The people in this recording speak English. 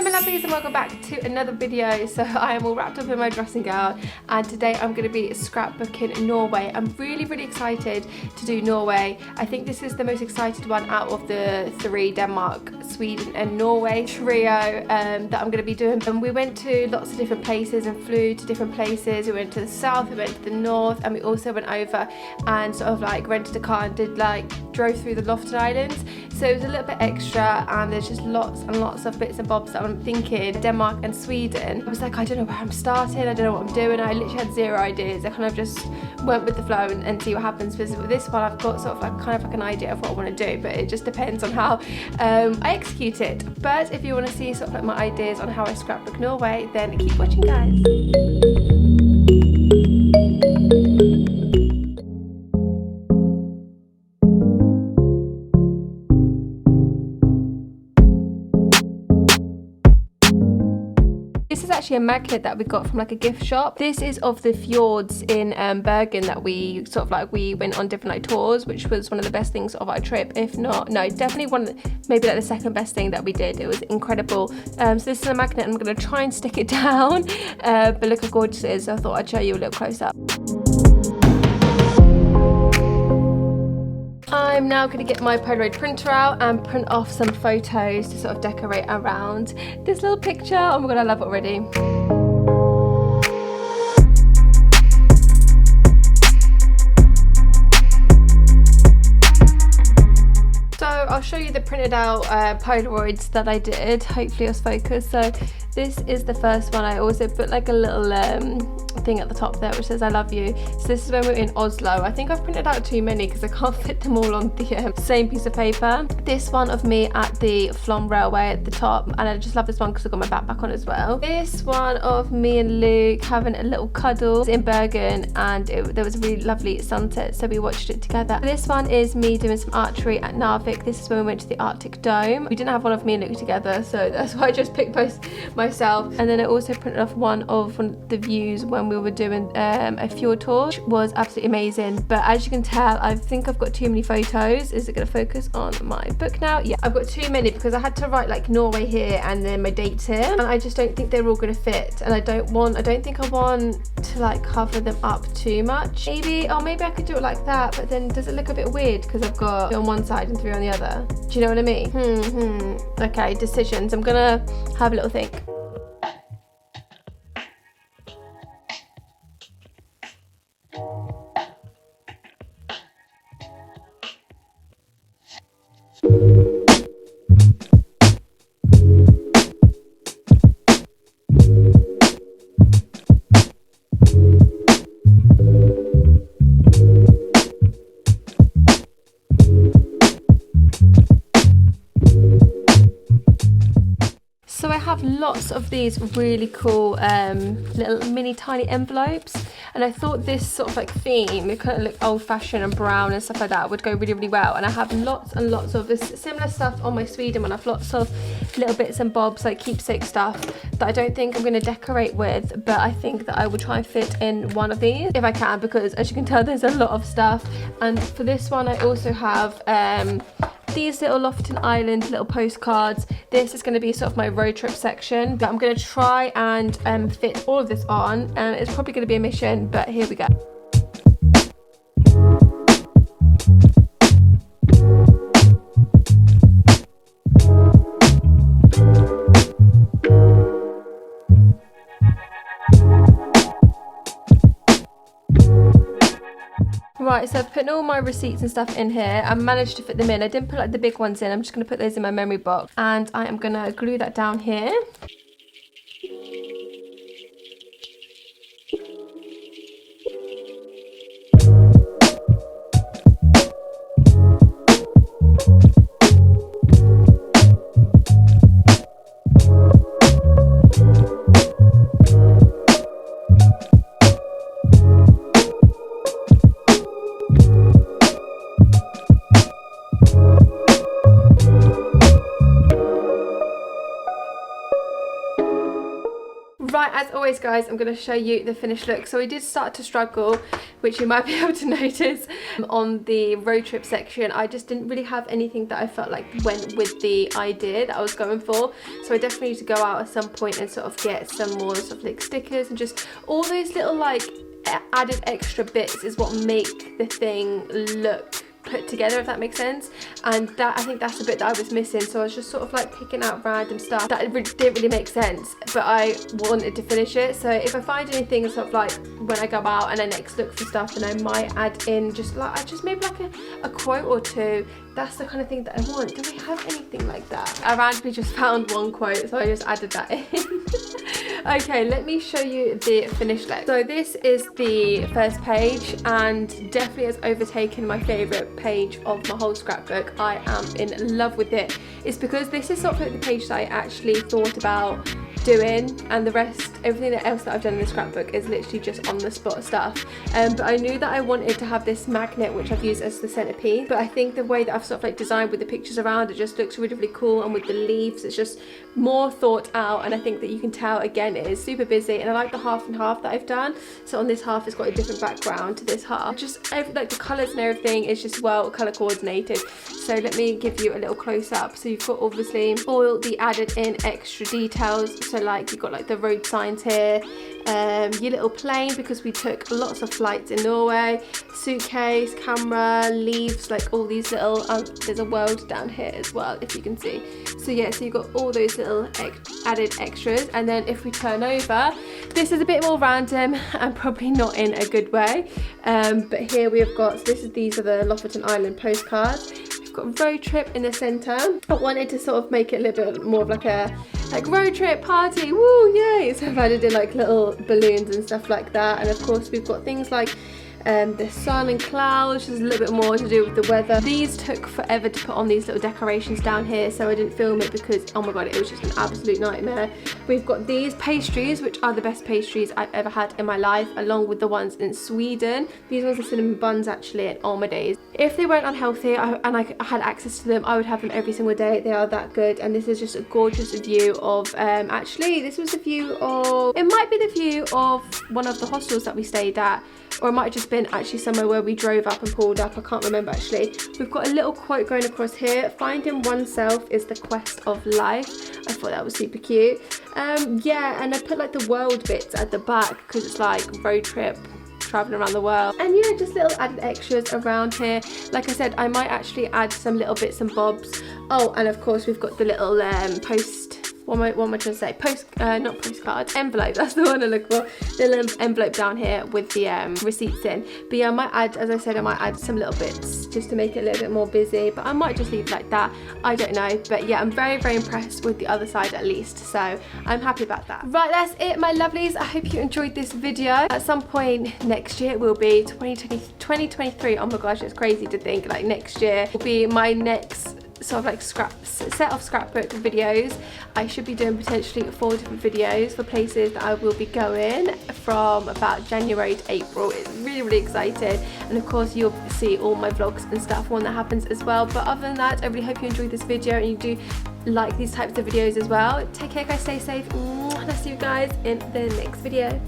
Hello my lovelies and welcome back to another video. So I am all wrapped up in my dressing gown and today I'm going to be scrapbooking Norway. I'm really excited to do Norway. I think this is the most excited one out of the three, Denmark, Sweden and Norway trio that I'm going to be doing. And we went to lots of different places and flew to different places. We went to the south, we went to the north, and we also went over and sort of like rented a car and drove through the Lofton Islands. So it was a little bit extra and there's just lots and lots of bits and bobs that I'm thinking. Denmark and Sweden, I was like, I don't know where I'm starting, I don't know what I'm doing. I literally had zero ideas. I kind of just went with the flow and see what happens. Because with this one I've got sort of like kind of like an idea of what I want to do, but it just depends on how I execute it. But if you want to see sort of like my ideas on how I scrapbook Norway, then keep watching guys. This is actually a magnet that we got from like a gift shop. This is of the fjords in Bergen that we sort of like, we went on different like tours, which was one of the best things of our trip. If not, no, definitely one, maybe like the second best thing that we did. It was incredible. So this is a magnet. I'm going to try and stick it down, but look how gorgeous it is. So I thought I'd show you a little close up. I'm now going to get my Polaroid printer out and print off some photos to sort of decorate around this little picture. Oh my god, I love it already. So I'll show you the printed out Polaroids that I did. Hopefully it was focused. So this is the first one. I also put like a little thing at the top there which says I love you. So this is when we're in Oslo. I think I've printed out too many because I can't fit them all on the same piece of paper. This one of me at the Flom Railway at the top, and I just love this one because I've got my backpack on as well. This one of me and Luke having a little cuddle in Bergen, and there was a really lovely sunset, so we watched it together. This one is me doing some archery at Narvik. This is when we went to the Arctic Dome. We didn't have one of me and Luke together, so that's why I just picked myself. And then I also printed off one of the views when we were doing a fjord tour, which was absolutely amazing. But as you can tell, I think I've got too many photos. Is it going to focus on my book now? Yeah, I've got too many because I had to write like Norway here and then my dates here, and I just don't think they're all going to fit, and I don't think I want to like cover them up too much. Maybe I could do it like that, but then does it look a bit weird because I've got 3 on one side and 3 on the other? Do you know what I mean? Okay, decisions. I'm gonna have a little think. So I have lots of these really cool little mini tiny envelopes, and I thought this sort of like theme, it kind of look old fashioned and brown and stuff like that, would go really well. And I have lots and lots of this similar stuff on my Sweden one. I have lots of little bits and bobs, like keepsake stuff that I don't think I'm going to decorate with, but I think that I will try and fit in one of these if I can, because as you can tell there's a lot of stuff. And for this one I also have these little Lofton Island little postcards. This is going to be sort of my road trip section, but I'm going to try and fit all of this on, and it's probably going to be a mission, but here we go. Right, so I've put all my receipts and stuff in here. I managed to fit them in. I didn't put like the big ones in. I'm just going to put those in my memory box, and I am going to glue that down here. Right, as always guys, I'm going to show you the finished look. So I did start to struggle, which you might be able to notice on the road trip section. I just didn't really have anything that I felt like went with the idea that I was going for. So I definitely need to go out at some point and sort of get some more sort of like stickers and just all those little like added extra bits is what make the thing look put together, if that makes sense. And that, I think that's the bit that I was missing. So I was just sort of like picking out random stuff that didn't really make sense, but I wanted to finish it. So if I find anything sort of like when I go out and I next look for stuff, then I might add in just maybe like a quote or two. That's the kind of thing that I want. Do we have anything like that? I randomly just found one quote, so I just added that in. Okay, let me show you the finished look. So this is the first page, and definitely has overtaken my favourite page of my whole scrapbook. I am in love with it. It's because this is sort of like the page that I actually thought about doing, and the rest, everything else that I've done in the scrapbook is literally just on the spot stuff. But I knew that I wanted to have this magnet, which I've used as the centerpiece, but I think the way that I've sort of like designed with the pictures around it just looks really, really cool, and with the leaves it's just more thought out. And I think that you can tell again it is super busy, and I like the half and half that I've done. So on this half it's got a different background to this half, just like the colours and everything is just well colour coordinated. So let me give you a little close up. So you've got obviously all the added in extra details. So like you've got like the road signs here, your little plane because we took lots of flights in Norway, suitcase, camera, leaves, like all these little, there's a world down here as well if you can see. So yeah, so you've got all those little added extras. And then if we turn over, this is a bit more random and probably not in a good way, but here we have got, so these are the Lofoten Island postcards. We've got road trip in the centre. I wanted to sort of make it a little bit more of like a road trip party, woo, yay! So I've added in like little balloons and stuff like that. And of course we've got things like the sun and clouds, which is a little bit more to do with the weather. These took forever to put on, these little decorations down here, so I didn't film it because, oh my god, it was just an absolute nightmare. We've got these pastries, which are the best pastries I've ever had in my life, along with the ones in Sweden. These ones are cinnamon buns actually, and oh my days. If they weren't unhealthy and I had access to them, I would have them every single day. They are that good. And this is just a gorgeous view of, actually this was a view of, it might be the view of one of the hostels that we stayed at, or it might have just been actually somewhere where we drove up and pulled up. I can't remember actually. We've got a little quote going across here: finding oneself is the quest of life. I thought that was super cute. Yeah, and I put like the world bits at the back because it's like road trip, traveling around the world. And yeah, just little added extras around here. Like I said, I might actually add some little bits and bobs. Oh, and of course we've got the little what am I trying to say? Not postcard, envelope, that's the one I look for. The little envelope down here with the receipts in. But yeah, I might add, as I said, I might add some little bits just to make it a little bit more busy, but I might just leave it like that. I don't know. But yeah, I'm very, very impressed with the other side at least. So I'm happy about that. Right, that's it, my lovelies. I hope you enjoyed this video. At some point next year, it will be 2023. Oh my gosh, it's crazy to think like next year will be my next sort of like set of scrapbook videos. I should be doing potentially 4 different videos for places that I will be going from about January to April. It's really, really excited, and of course you'll see all my vlogs and stuff when that happens as well. But other than that, I really hope you enjoyed this video and you do like these types of videos as well. Take care guys, stay safe, and I'll see you guys in the next video.